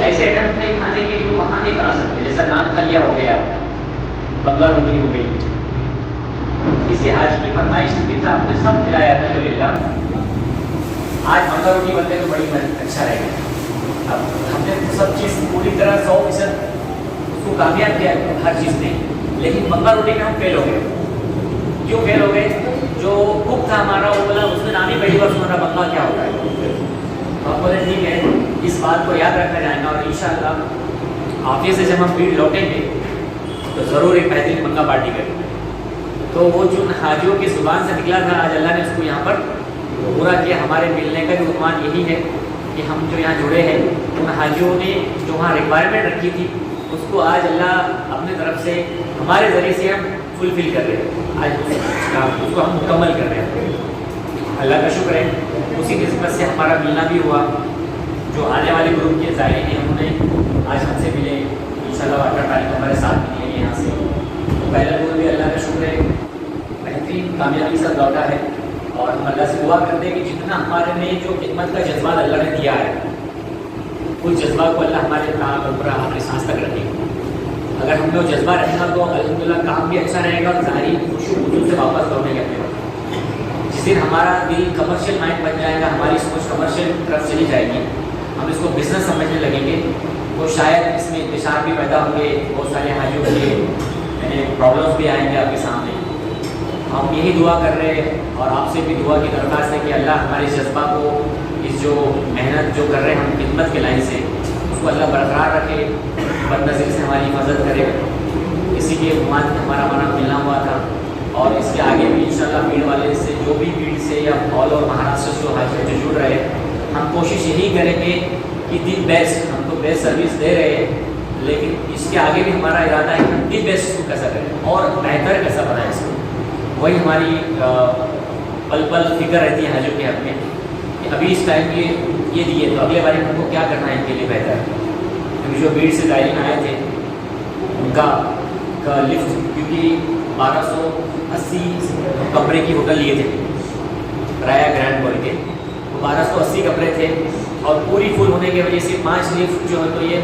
ऐसे अटेम्प्ट नहीं खाने के लिए वहां नहीं बना सकते, जैसा नान खा लिया हो गया, बंगा रोटी हो गई, किसी आज की फरमाइश भी था, आपने सब खिलाया अल्हम्दुलिल्लाह। आज बंगा रोटी बनते तो बड़ी अच्छा रहेगा। अब हमने सब चीज़ पूरी तरह 100% उसको कामयाब किया हर चीज़ में, लेकिन बंगा रोटी में हम फेल हो गए। क्यों फेल हो गए? जो कुक था हमारा वो बोला, उसने नाम ही पहली बार सुना बंगा क्या होता है। तो हम बोले ठीक है, इस बात को याद रखा जाएगा और इंशाअल्लाह ऑफिस से जब हम भीड़ लौटेंगे तो ज़रूर एक बेहतरीन बंगा पार्टी करेंगे। तो वो जो हाजियों की ज़ुबान से निकला था, आज अल्लाह ने उसको यहाँ पर पूरा किया। हमारे मिलने का भी उन्वान यही है कि हम जो यहाँ जुड़े हैं, उन हाजियों ने जो वहाँ रिक्वायरमेंट रखी थी उसको आज अल्लाह अपने तरफ से हमारे ज़रिए से हम फुलफिल कर रहे हैं। आज उसको हम मुकम्मल कर रहे हैं। अल्लाह का शुक्र है, उसी किस्मत से हमारा मिलना भी हुआ। जो आने वाले ग्रुप के ज़ायरीन हैं उन्होंने आज हमसे मिले, इंशाअल्लाह वाटर टैंक हमारे साथ मिले यहाँ से। कामयाबी से लौटा है। और हम अल्लाह से दुआ करते हैं कि जितना हमारे में जो खिदमत का जज्बा अल्लाह ने दिया है, उस जज्बा को अल्लाह हमारे काम ऊपर हमारे सांस तक रखे। अगर हम लोग जज्बा रहेगा तो अल्हम्दुलिल्लाह काम भी अच्छा रहेगा और ज़ाहिरी खुशी वजूद से वापस लौटेंगे अपने वक्त। जिस दिन हमारा दिल कमर्शियल माइंड बन जाएगा, हमारी सोच कमर्शियल तरफ चली जाएगी, हम इसको बिजनेस समझने लगेंगे, तो शायद इसमें इंतशार भी पैदा होंगे, बहुत सारे हाजियों के लिए प्रॉब्लम्स भी आएंगे आपके सामने। हम यही दुआ कर रहे हैं और आपसे भी दुआ की दरख्वास्त है कि अल्लाह हमारे जज्बा को, इस जो मेहनत जो कर रहे हैं हम खिदमत के लाइन से, उसको अल्लाह बरकरार रखे, बदनज़ीर से हमारी हिफाजत करे। इसी के उम्मीद में हमारा मना मिलना हुआ था और इसके आगे भी इंशाल्लाह भीड़ वाले से जो भी भीड़ से या ऑल और महाराष्ट्र से जो हाजिर जो जुड़ रहे, हम कोशिश यही करेंगे कि दी बेस्ट, हम तो बेस्ट सर्विस दे रहे हैं, लेकिन इसके आगे भी हमारा इरादा है कि हम दी बेस्ट इसको कैसा करें और बेहतर कैसा बनाएं इसको। वही हमारी पल पल फिक्र रहती है हाजिर के हक में कि अभी इस टाइम ये दिए तो अगले बार हमको क्या करना है इनके लिए बेहतर। क्योंकि जो भीड़ से ज़ायरीन आए थे उनका लिफ्ट, क्योंकि 1280 कमरे की होटल लिए थे राया ग्रैंड बोल के, तो 1280 कमरे थे और पूरी फुल होने की वजह से 5 लिफ्ट जो है तो ये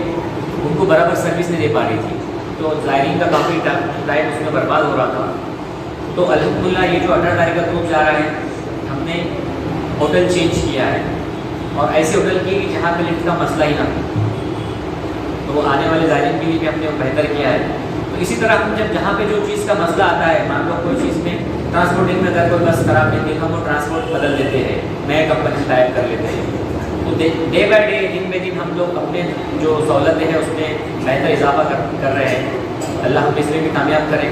उनको बराबर सर्विस नहीं दे पा रही थी, तो ज़ायरीन का काफ़ी टाइम उसमें बर्बाद हो रहा था। तो अल्हम्दुलिल्लाह ये जो 18 तारीख का ग्रुप जा रहा है, हमने होटल चेंज किया है और ऐसे होटल की जहाँ पे लिफ्ट का मसला ही ना हो, तो वो आने वाले ज़ायरीन के लिए भी हमने बेहतर किया है। तो इसी तरह हम जब जहाँ पे जो चीज़ का मसला आता है, मान लो कोई चीज़ में ट्रांसपोर्टिंग में अगर कोई बस खराब नहीं, हम वो ट्रांसपोर्ट बदल देते हैं, नए कंपनी टाइप कर लेते हैं। तो डे बाय डे, दिन ब दिन हम लोग अपने जो सहूलतें हैं उसमें बेहतर इजाफा कर रहे हैं। अल्लाह हम इसमें भी कामयाब करें।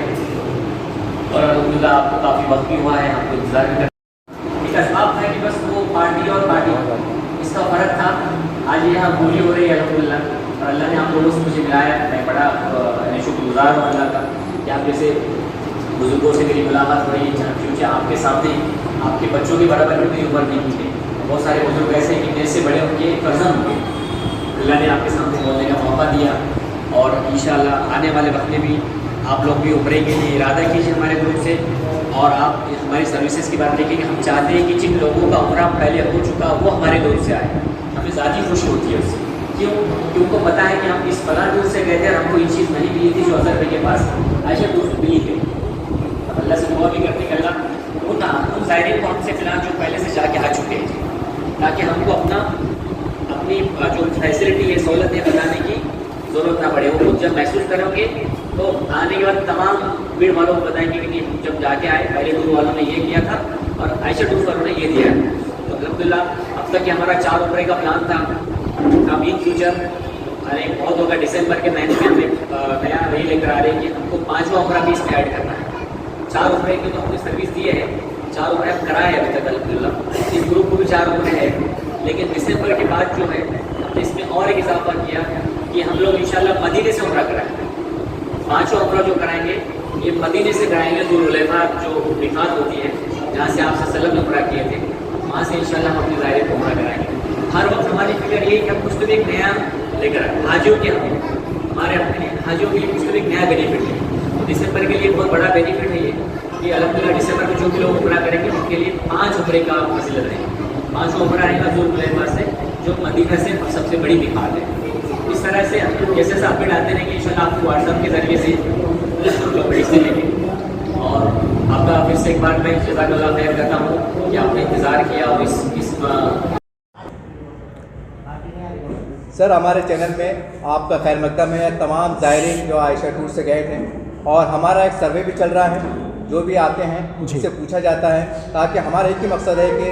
और अल्हम्दुलिल्लाह आपको काफ़ी वक्त भी हुआ है, हमको इंतज़ार भी कर। एक असबाब था कि बस वो पार्टी और पार्टी, इसका फ़र्क था। आज यहाँ पूरी हो रही है अल्हम्दुलिल्लाह, और अल्लाह ने आप लोगों से मुझे मिलाया। मैं बड़ा शुक्रगुज़ार हूँ अल्लाह का कि आप जैसे बुजुर्गों से मेरी मुलाकात हो रही है, क्योंकि आपके सामने आपके बच्चों की बराबर भी मेरी उम्र नहीं थी। बहुत सारे बुजुर्ग ऐसे हैं कि मेरे से बड़े उनके फर्जन होंगे, अल्लाह ने आपके सामने बोलने का मौका दिया। और इंशाअल्लाह आने वाले वक्त में भी आप लोग भी उम्रे के लिए इरादा कीजिए हमारे ग्रुप से, और आप हमारी सर्विसेज की बात देखेंगे। हम चाहते हैं कि जिन लोगों का उम्रा पहले हो चुका वो हमारे ग्रुप से आए, हमें ज़्यादा खुशी होती है उससे। क्यों? क्योंकि उनको पता है कि हम इस फला दूर से गए थे और हमको ये चीज़ नहीं मिली थी जो अज़हर भाई के पास आयशा दूर मिली थी। अब अल्लाह से दुआ भी करते कि अल्लाह उन ज़ायरीन को हमसे फिलहाल जो पहले से जाके आ चुके हैं, ताकि हमको अपनी जो फैसिलिटी है, सहूलतें बताने की ज़रूरत ना पड़े। वो खुद जब महसूस करेंगे तो आने के बाद तमाम भीड़ वालों को बताएंगे कि हम जब जाके आए पहले टूर वालों ने ये किया था और आयशा टूर वालों ने ये दिया। तो अल्हम्दुलिल्लाह अब तक कि हमारा 4 उम्रे का प्लान था। अब इन फ्यूचर अरे बहुत होगा, दिसंबर के महीने में हमें नया वही लेकर आ रहे हैं कि हमको 5वां उम्रा भी इसमें ऐड करना है। 4 उम्रे की तो हमने सर्विस दी है, 4 उम्रे हम कराए अभी तक अल्हम्दुलिल्लाह। इस ग्रुप को भी 4 उम्रे है, लेकिन दिसंबर के बाद जो है हमने इसमें और एक इजाफा किया कि हम लोग इंशाल्लाह मदीने से उम्रा कराएंगे। 5वां उम्रा जो कराएंगे ये मदीने से कराएंगे। दुल्हुलैफा जो मिकात होती है, जहाँ से आप सल्लल्लाहु अलैहि वसल्लम उम्रा किए थे, वहाँ से इंशाल्लाह हम अपने ज़ायरे को उम्रा कराएंगे। हर वक्त हमारी फिक्र ये है कि हम कुछ तो एक नया लेकर आए हाजियों के, हमारे अपने हाजियों के लिए कुछ तो एक नया बेनिफिट है। तो दिसंबर के लिए बहुत बड़ा बेनिफिट है ये कि अल्हम्दुलिल्लाह दिसंबर में जो भी लोग उम्रा करेंगे उनके लिए 5 उम्रे का फजीलत रहेगा। 5वां उम्रा आएगा दुल्हुलैफा से, जो मदीना से सबसे बड़ी मिकात है। इस तरह से जैसे जैसे अपडेट आते रहेंगे इंशाल्लाह आपको व्हाट्सएप के ज़रिए से भेजते रहेंगे। और आपका फिर से एक बार मैं जज़ाकल्लाह खैर करता हूँ कि आपने इंतज़ार किया। और इस सर हमारे चैनल में आपका खैर मकदम है। तमाम ज़ायरीन जो आयशा टूर से गए थे, और हमारा एक सर्वे भी चल रहा है, जो भी आते हैं उनसे पूछा जाता है, ताकि हमारा एक ही मकसद है कि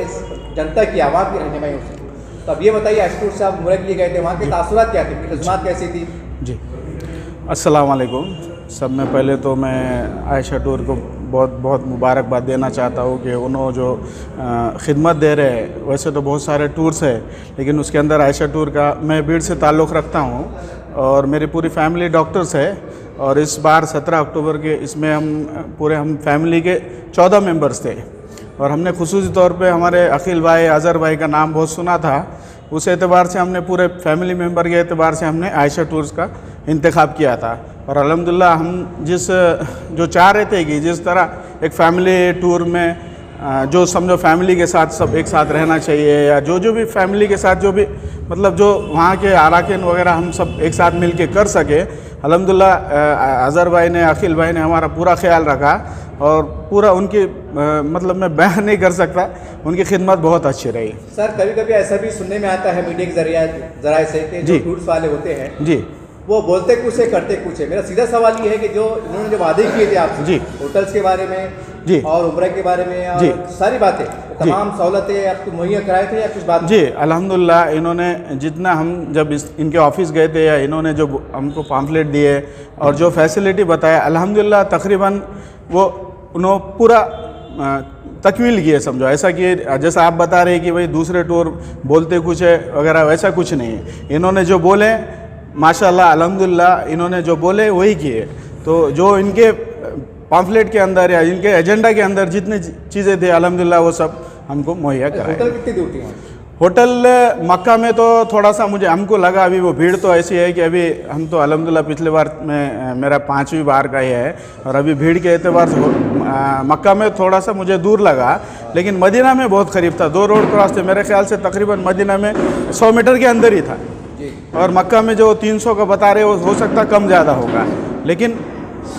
जनता की आवाम की रहनुमाई हो सके। तो अब ये बताइए, आयशा टूर से आप उम्रे के लिए गए थे, वहाँ के तासुरात क्या थे, खिदमत कैसी थी? जी अस्सलाम वालेकुम। सब में पहले तो मैं आयशा टूर को बहुत बहुत मुबारकबाद देना चाहता हूँ कि उन्होंने जो खिदमत दे रहे हैं। वैसे तो बहुत सारे टूर्स है, लेकिन उसके अंदर आयशा टूर का, मैं भीड़ से ताल्लुक़ रखता हूँ और मेरी पूरी फैमिली डॉक्टर्स है। और इस बार 17 अक्टूबर के इसमें हम फैमिली के 14 मेंबर्स थे, और हमने खुसूसी तौर पे हमारे अखिल भाई, अज़हर भाई का नाम बहुत सुना था। उस एतबार से हमने पूरे फैमिली मेम्बर के एतबार से हमने आयशा टूर्स का इंतखाब किया था। और अल्हम्दुलिल्लाह हम जो चाह रहे थे कि जिस तरह एक फैमिली टूर में जो समझो फैमिली के साथ सब एक साथ रहना चाहिए, या जो भी फैमिली के साथ जो भी मतलब जो वहाँ के अराकीन वगैरह हम सब एक साथ मिल के कर सके। अल्हम्दुलिल्लाह अज़हर भाई ने, अखिल भाई ने हमारा पूरा ख्याल रखा और पूरा उनकी मतलब मैं बयान नहीं कर सकता, उनकी खिदमत बहुत अच्छी रही। सर कभी कभी ऐसा भी सुनने में आता है मीडिया के जराए से कि जो टूर्स वाले होते हैं जी वो बोलते कुछ है करते कुछ है। मेरा सीधा सवाल ये है कि जो इन्होंने जो वादे किए थे आपसे जी, होटल्स के बारे में जी और उम्र के बारे में और जी, सारी बातें तमाम सहूलतें आपको मुहैया कराए थे या कुछ बात? जी अल्हम्दुलिल्लाह इन्होंने जितना हम जब इनके ऑफिस गए थे या इन्होंने जो हमको पम्फलेट दिए और जो फैसिलिटी बताया, अल्हम्दुलिल्लाह तकरीबन वो उन्होंने पूरा तकमील किए समझो। ऐसा कि जैसा आप बता रहे कि भाई दूसरे टूर बोलते कुछ है वगैरह, वैसा कुछ नहीं है। इन्होंने जो बोले माशाल्लाह अल्हम्दुलिल्लाह इन्होंने जो बोले वही किए। तो जो इनके पम्फलेट के अंदर या इनके एजेंडा के अंदर जितनी चीज़ें थे अल्हम्दुलिल्लाह वो सब हमको मुहैया कराए। होटल कितनी दूर थी? होटल मक्का में तो थोड़ा सा हमको लगा, अभी वो भीड़ तो ऐसी है कि अभी हम तो अल्हम्दुलिल्लाह पिछले बार में मेरा 5वीं बार का ही है और अभी भीड़ के एतबार से मक्का में थोड़ा सा मुझे दूर लगा, लेकिन मदीना में बहुत करीब था। 2 रोड क्रॉस थे मेरे ख्याल से, तकरीबन मदीना में 100 मीटर के अंदर ही था और मक्का में जो 300 का बता रहे हो सकता कम ज़्यादा होगा, लेकिन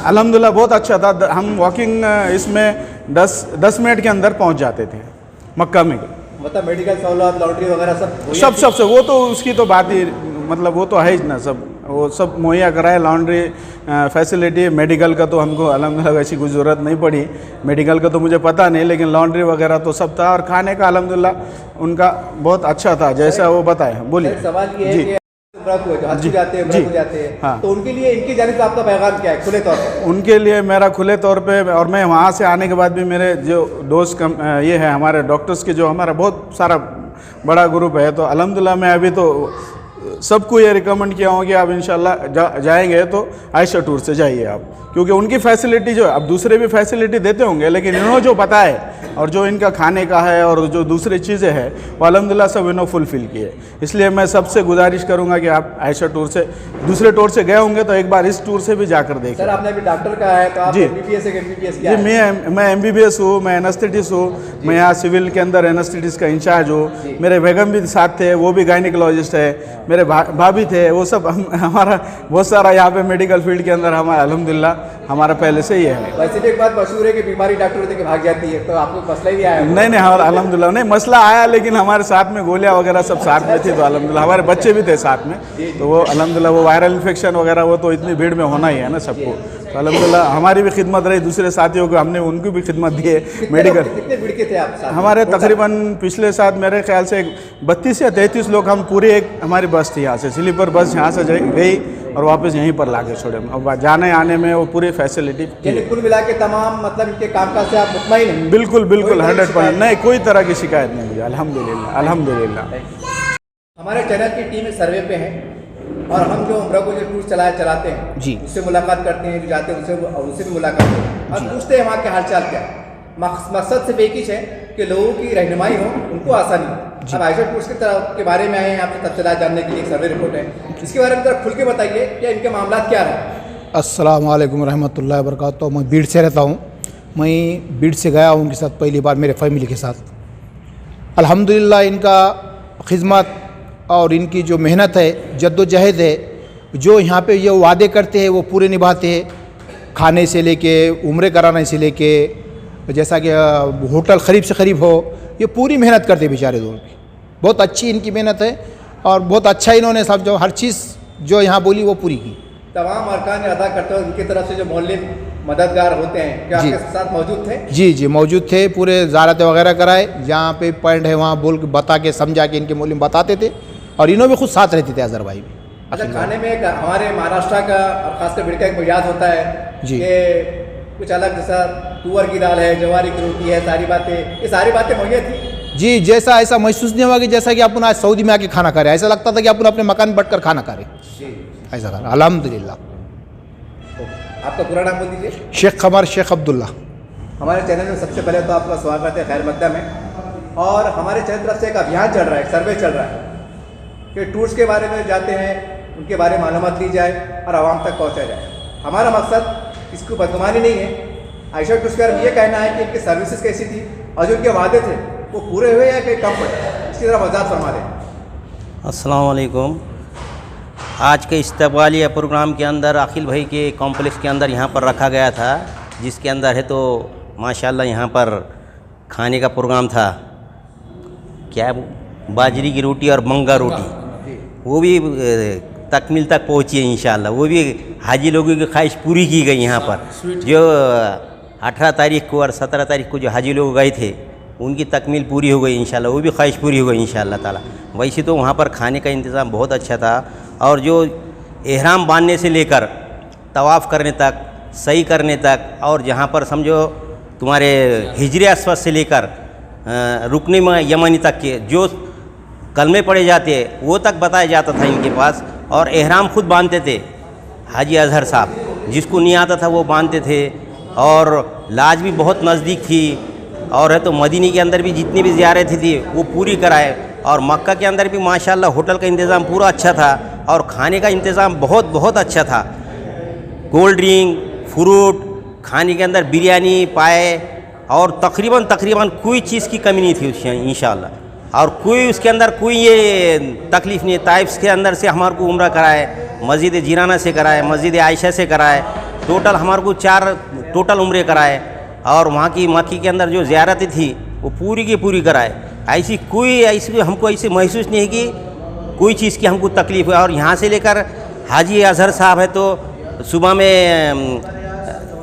अल्हम्दुलिल्लाह बहुत अच्छा था। हम वॉकिंग इसमें 10 मिनट के अंदर पहुंच जाते थे मक्का में। मतलब मेडिकल सहूलत, लॉन्ड्री वगैरह सब वो तो उसकी तो बात ही मतलब वो तो है ही ना, सब वो सब मुहैया कराए। लॉन्ड्री फैसिलिटी, मेडिकल का तो हमको अल्हम्दुलिल्लाह वैसी कोई ज़रूरत नहीं पड़ी, मेडिकल का तो मुझे पता नहीं, लेकिन लॉन्ड्री वगैरह तो सब था। और खाने का अल्हम्दुलिल्लाह उनका बहुत अच्छा था जैसा वो बताए। बोलिए। सवाल ये है कि जाते हैं हाँ, तो उनके लिए इनकी जानिब से आपका पैगाम क्या है खुले तौर पर? उनके लिए मेरा खुले तौर पे, और मैं वहाँ से आने के बाद भी मेरे जो दोस्त ये है हमारे डॉक्टर्स के जो हमारा बहुत सारा बड़ा ग्रुप है, तो अल्हम्दुलिल्लाह मैं अभी तो सबको ये रिकमेंड किया हूँ कि आप इंशाल्लाह जाएंगे तो आयशा टूर से जाइए आप, क्योंकि उनकी फैसिलिटी जो है, अब दूसरे भी फैसिलिटी देते होंगे लेकिन इन्होंने जो बताया और जो इनका खाने का है और जो दूसरी चीज़ें हैं वो अल्हम्दुलिल्लाह सब इन्होंने फुलफ़िल किए। इसलिए मैं सबसे गुजारिश करूँगा कि आप आयशा टूर से, दूसरे टूर से गए होंगे तो एक बार इस टूर से भी जाकर देखें। सर आपने अभी डॉक्टर का है तो आप MBBS है, MBBS क्या जी? मैं MBBS हूँ, मैं एनेस्थेटिस्ट हूँ, मैं यहाँ सिविल के अंदर एनेस्थेटिस्ट का इंचार्ज हूँ। मेरे बेगम भी साथ थे, वो भी गायनिकोलॉजिस्ट है, मेरे भाभी थे, वो सब हमारा बहुत सारा यहाँ पे मेडिकल फील्ड के अंदर हमारा अल्हम्दुलिल्लाह हमारा पहले से ही है। वैसे भी एक बात मशहूर है कि बीमारी डॉक्टर होते कि भाग जाती है, तो आपको मसला भी आया? नहीं हमारा अल्हम्दुलिल्लाह नहीं मसला आया, लेकिन हमारे साथ में गोलियां वगैरह सब साथ में थी, तो अल्हम्दुलिल्लाह हमारे बच्चे भी थे साथ में, तो वो अल्हम्दुलिल्लाह वो वायरल इन्फेक्शन वगैरह वो तो इतनी भीड़ में होना ही है ना सबको, तो अल्हम्दुलिल्लाह हमारी भी खिदमत रही, दूसरे साथियों को हमने उनकी भी खिदमत दी है। मेडिकल कितने भीड़ के थे आप साथ? हमारे तकरीबन पिछले साल मेरे ख्याल से 32 या 33 लोग हम पूरी, एक हमारी बस थी यहाँ से, स्लीपर बस यहाँ से गई और वापस यहीं पर ला के छोड़े। अब जाने आने में वो पूरी फैसिलिटी कुल मिला के तमाम मतलब इनके कामकाज से आप मुतमईन हैं? बिल्कुल 100% नहीं, कोई तरह की शिकायत नहीं मुझे, अल्हम्दुलिल्लाह। हमारे चैनल की टीम सर्वे पे है और हम जो उम्र को जो टूर चलाते हैं जी, उससे मुलाकात करते हैं, जो जाते हैं उनसे भी मुलाकात करते हैं और पूछते हैं वहाँ के हालचाल क्या है। मकसद सिर्फ एक ही है कि लोगों की रहनुमाई हो, उनको आसानी हो। अब आयशा टूर्स के बारे में आए हैं आपसे तफसीलात जानने के लिए, एक सर्वे रिपोर्ट है, इसके बारे में जरा खुल के बताइए क्या इनके मामला क्या रहे? अस्सलाम वालेकुम रहमतुल्लाहि व बरकातहू। मैं बीड़ से रहता हूँ, मैं बीड़ से गया हूँ उनके साथ पहली बार मेरे फैमिली के साथ। अल्हम्दुलिल्लाह इनका खिदमत और इनकी जो मेहनत है, जद्दोजहद है, जो यहाँ पे ये वादे करते हैं वो पूरे निभाते हैं, खाने से लेके उम्रे कराने से लेके, जैसा कि होटल करीब से करीब हो, ये पूरी मेहनत करते हैं बेचारे दोनों की। बहुत अच्छी इनकी मेहनत है और बहुत अच्छा इन्होंने सब जो हर चीज़ जो यहाँ बोली वो पूरी की। तमाम अरकान अदा करते हुए उनकी तरफ से जो मोहल्ले मददगार होते हैं क्या आपके साथ मौजूद थे? जी मौजूद थे, पूरे ज़ारत वगैरह कराए, जहाँ पे पॉइंट है वहाँ बोल के बता के समझा के इनके मोहल्ले में बताते थे और इन्हों भी खुद साथ रहते थे अज़हर भाई भी। अच्छा, खाने में हमारे महाराष्ट्र का और खासकर बिड़का एक मिजाज होता है जी, कुछ अलग, जैसा तुअर की दाल है, जवारी की रोटी है, ये सारी बातें मुहैया थी जी। जैसा ऐसा महसूस नहीं हुआ कि जैसा कि अपन आज सऊदी में आके खाना खा रहे, ऐसा लगता था कि अपन अपने मकान बैठ कर खाना खा रहे, ऐसा था। अल्हम्दुलिल्लाह। आपका पूरा नाम बोल दीजिए। शेख कमर शेख अब्दुल्ला। हमारे चैनल में सबसे पहले तो आपका स्वागत है खैर मकदम है। और हमारे चैनल तरफ से एक अभियान चल रहा है, एक सर्वे चल रहा है कि टूर्स के बारे में जाते हैं, उनके बारे में मालूमात ली जाए और आवाम तक पहुँचा जाए। हमारा मकसद इसको बदगुमानी नहीं है, आयशा टूर्स के बारे में ये कहना है कि इनकी सर्विसेज कैसी थी और जो उनके वादे थे वो पूरे हुए या कहीं कम पड़े, इसकी तरह वजाहत फरमा दें। अस्सलाम वालेकुम। आज के इस्तकबालिया प्रोग्राम के अंदर अखिल भाई के कॉम्प्लेक्स के अंदर यहाँ पर रखा गया था, जिसके अंदर है तो माशाल्लाह यहाँ पर खाने का प्रोग्राम था। क्या बाजरी की रोटी और मंगा रोटी, वो भी तकमील तक पहुँची है इंशाल्लाह। वो भी हाजी लोगों की ख्वाहिश पूरी की गई यहाँ पर। जो 18 तारीख को और 17 तारीख को जो हाजी लोग गए थे उनकी तकमील पूरी हो गई इंशाल्लाह, वो भी ख्वाहिश पूरी हो गई इंशाल्लाह ताला। वैसे तो वहाँ पर खाने का इंतज़ाम बहुत अच्छा था, और जो एहराम बांधने से लेकर तवाफ़ करने तक, सही करने तक, और जहाँ पर समझो तुम्हारे हिजरे अस्वद से लेकर रुकने में यमनी तक के जो कलमे पढ़े जाते वो तक बताया जाता था इनके पास। और एहराम खुद बांधते थे हाजी अजहर साहब, जिसको नहीं आता था वो बांधते थे। और लाज भी बहुत नज़दीक थी, और है तो मदीने के अंदर भी जितनी भी ज़ियारतें थी वो पूरी कराए। और मक्का के अंदर भी माशाल्लाह होटल का इंतज़ाम पूरा अच्छा था, और खाने का इंतज़ाम बहुत बहुत अच्छा था। कोल्ड ड्रिंक, फ्रूट, खाने के अंदर बिरयानी पाए, और तकरीबन कोई चीज़ की कमी नहीं थी उसमें इंशाल्लाह। और कोई उसके अंदर कोई ये तकलीफ़ नहीं है। ताइफ के अंदर से हमारे को उम्रा कराए, मस्जिद जीराना से कराए, मस्जिद आयशा से कराए, टोटल हमारे को 4 टोटल उम्रे कराए। और वहाँ की मक्की के अंदर जो ज़ियारतें थी वो पूरी की पूरी कराए। ऐसी हमको ऐसे महसूस नहीं है कि कोई चीज़ की हमको तकलीफ़ है। और यहाँ से लेकर हाजी अजहर साहब है तो सुबह में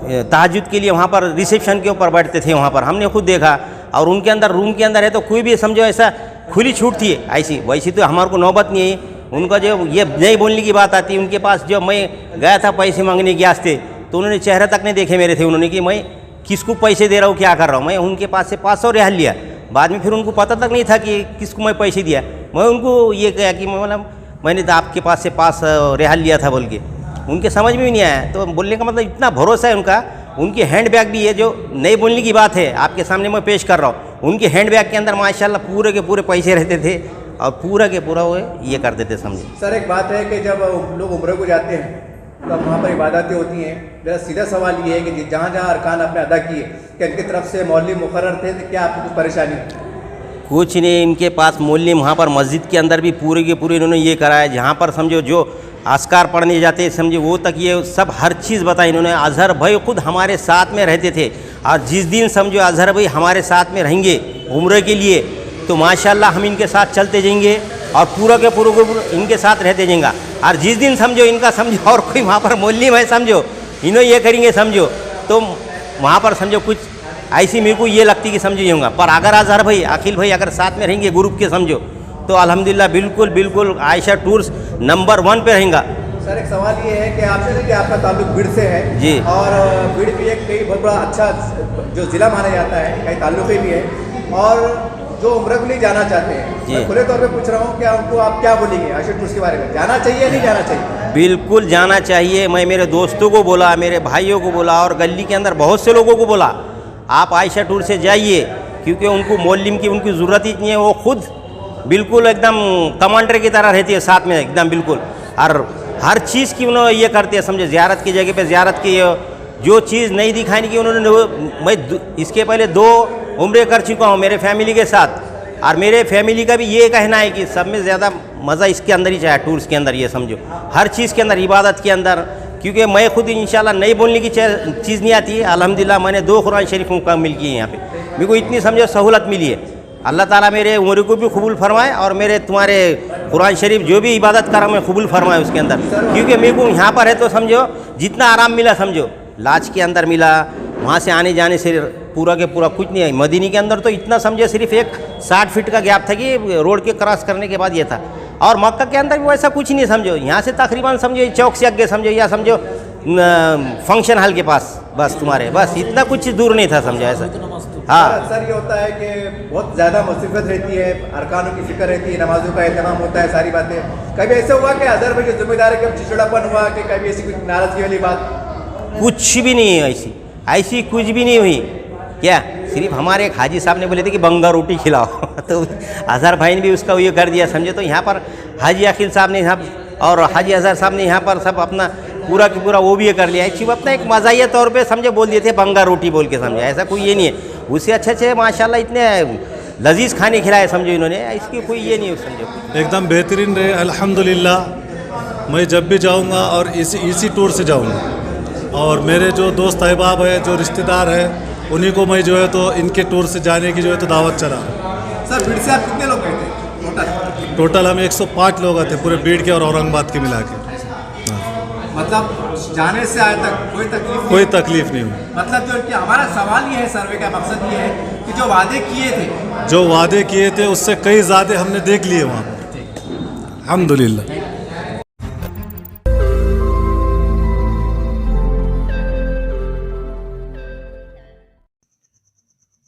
तहज्जुद के लिए वहाँ पर रिसेप्शन के ऊपर बैठते थे, वहाँ पर हमने खुद देखा। और उनके अंदर रूम के अंदर है तो कोई भी समझो ऐसा खुली छूट थी ऐसी, वैसी तो हमारे को नौबत नहीं है। उनका जो ये नहीं बोलने की बात आती, उनके पास जो मैं गया था पैसे मांगने के वास्ते, तो उन्होंने चेहरा तक नहीं देखे मेरे थे। उन्होंने कि मैं किसको पैसे दे रहा हूँ, क्या कर रहा हूँ। मैं उनके पास से 500 रियाल लिया। बाद में फिर उनको पता तक नहीं था कि किसको मैं पैसे दिया। मैं उनको ये कहा कि मैंने तो आपके पास से 500 रियाल लिया था बोल के। उनके समझ में भी नहीं आया। तो बोलने का मतलब इतना भरोसा है उनका। उनकी हैंड बैग भी है, जो नहीं बोलने की बात है आपके सामने मैं पेश कर रहा हूँ। उनके हैंड बैग के अंदर माशाल्लाह पूरे के पूरे पैसे रहते थे, और पूरा के पूरा वो ये कर देते समझे। सर एक बात है कि जब लोग उम्रे को जाते हैं तब वहाँ पर इबादतें होती हैं। मेरा सीधा सवाल ये है कि जहाँ जहाँ अरकान आपने अदा किए, क्या इनकी तरफ से मौलवी मुकर्रर थे, तो क्या आपको कुछ परेशानी? कुछ नहीं, इनके पास मौलवी वहाँ पर मस्जिद के अंदर भी पूरे के पूरे इन्होंने ये कराया। जहाँ पर समझो जो आस्कार पढ़ने जाते समझे वो तक ये सब हर चीज़ बताई इन्होंने। अजहर भाई खुद हमारे साथ में रहते थे, और जिस दिन समझो अजहर भाई हमारे साथ में रहेंगे उम्रे के लिए, तो माशाल्लाह हम इनके साथ चलते जाएंगे और पूरा के पूरा इनके साथ रहते जाएंगे। और जिस दिन समझो इनका समझो और कोई वहाँ पर मौलवी है समझो इन्हों ये करेंगे समझो, तो वहाँ पर समझो कुछ ऐसी मेरे को ये लगती कि समझो होगा। पर अगर अजहर भाई अखिल भाई अगर साथ में रहेंगे ग्रुप के समझो, तो अल्हम्दुलिल्लाह बिल्कुल बिल्कुल आयशा टूर्स नंबर 1 पे रहेगा। सर एक सवाल ये है कि आपसे कि आपका ताल्लुक बीड़ से है जी, और बीड़ भी एक कई बहुत बड़ा अच्छा जो ज़िला माना जाता है, कई ताल्लुक़े भी है। और जो उम्र के लिए जाना चाहते हैं, मैं खुले तौर पे पूछ रहा हूँ, क्या उनको आप क्या बोलेंगे आयशा टूर्स के बारे में? जाना चाहिए या नहीं जाना चाहिए? बिल्कुल जाना चाहिए। मैं मेरे दोस्तों को बोला, मेरे भाइयों को बोला, और गली के अंदर बहुत से लोगों को बोला आप आयशा टूर से जाइए, क्योंकि उनको मौलवी की उनकी ज़रूरत ही नहीं है। वो खुद बिल्कुल एकदम कमांडर की तरह रहती है साथ में एकदम बिल्कुल, और हर चीज़ की उन्होंने ये करते हैं समझे। ज़ियारत की जगह पे ज़ियारत की, जो चीज़ नहीं दिखाने की उन्होंने, मैं इसके पहले 2 उम्रे कर चुका हूँ मेरे फैमिली के साथ, और मेरे फैमिली का भी ये कहना है कि सब में ज़्यादा मज़ा इसके अंदर ही चाहे टूर्स के अंदर, ये समझो हर चीज़ के अंदर, इबादत के अंदर। क्योंकि मैं खुद इंशाल्लाह नहीं बोलने की चीज़ नहीं आती है। अल्हम्दुलिल्लाह मैंने 2 कुरान शरीफ मुकम्मल किए हैं यहाँ पे, मेरे को इतनी समझो सहूलत मिली है। अल्लाह ताला मेरे उम्र को भी कबूल फरमाए, और मेरे तुम्हारे कुरान शरीफ जो भी इबादत करा मैं कबूल फरमाए उसके अंदर। क्योंकि मेरे को यहाँ पर है तो समझो जितना आराम मिला समझो लाज के अंदर मिला, वहाँ से आने जाने से पूरा के पूरा कुछ नहीं है। मदीने के अंदर तो इतना समझो सिर्फ एक 60 फीट का गैप था कि रोड के क्रॉस करने के बाद ये था। और मक्का के अंदर भी वैसा कुछ नहीं समझो, यहाँ से तकरीबन समझो चौक से आगे समझो, या समझो फंक्शन हॉल के पास, बस तुम्हारे बस इतना कुछ दूर नहीं था समझो ऐसा। हाँ सर ये होता है कि बहुत ज़्यादा मुसीबत रहती है, अरकानों की फिक्र रहती है, नमाजों का एहतमाम होता है, सारी बातें। कभी ऐसा हुआ कि अजहर भाई जो जिम्मेदार है कभी चिड़चिड़ापन हुआ कि कभी ऐसी कुछ नाराज़गी वाली बात? कुछ भी नहीं है, ऐसी कुछ भी नहीं हुई। क्या सिर्फ हमारे एक हाजी साहब ने बोले थे कि बंगा रोटी खिलाओ तो अजहर भाई ने भी उसका ये कर दिया समझे। तो यहाँ पर हाजी अखिल साहब ने यहाँ और हाजी अजहर साहब ने यहाँ पर सब अपना पूरा की पूरा वो भी ये कर लिया है। सिर्फ अपना एक मज़ाहिया तौर पे समझे बोल दिए थे बंगा रोटी बोल के समझे, ऐसा कोई ये नहीं है। उससे अच्छे माशाल्लाह इतने लजीज खाने खिलाए समझो इन्होंने, इसकी कोई ये नहीं है समझो। एकदम बेहतरीन रहे अल्हम्दुलिल्लाह। मैं जब भी जाऊंगा और इसी टूर से जाऊंगा, और मेरे जो दोस्त अहबाब है, जो रिश्तेदार है, उन्हीं को मैं जो है तो इनके टूर से जाने की जो है तो दावत चला। सर बीड़ से आप कितने लोग गए थे टोटल हम 105 लोग आते पूरे बीड़ के और औरंगाबाद के मिला के। मतलब जाने से आए तक कोई तकलीफ नहीं हुई। मतलब जो कि हमारा सवाल ये है, सर्वे का मकसद ये है कि जो वादे किए थे उससे कई ज़्यादा हमने देख लिए वहाँ पर अल्हम्दुलिल्लाह।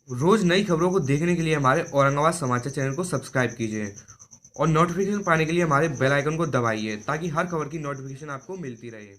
रोज़ नई खबरों को देखने के लिए हमारे औरंगाबाद समाचार चैनल को सब्सक्राइब कीजिए और नोटिफिकेशन पाने के लिए हमारे बेल आइकन को दबाइए ताकि हर खबर की नोटिफिकेशन आपको मिलती रहे।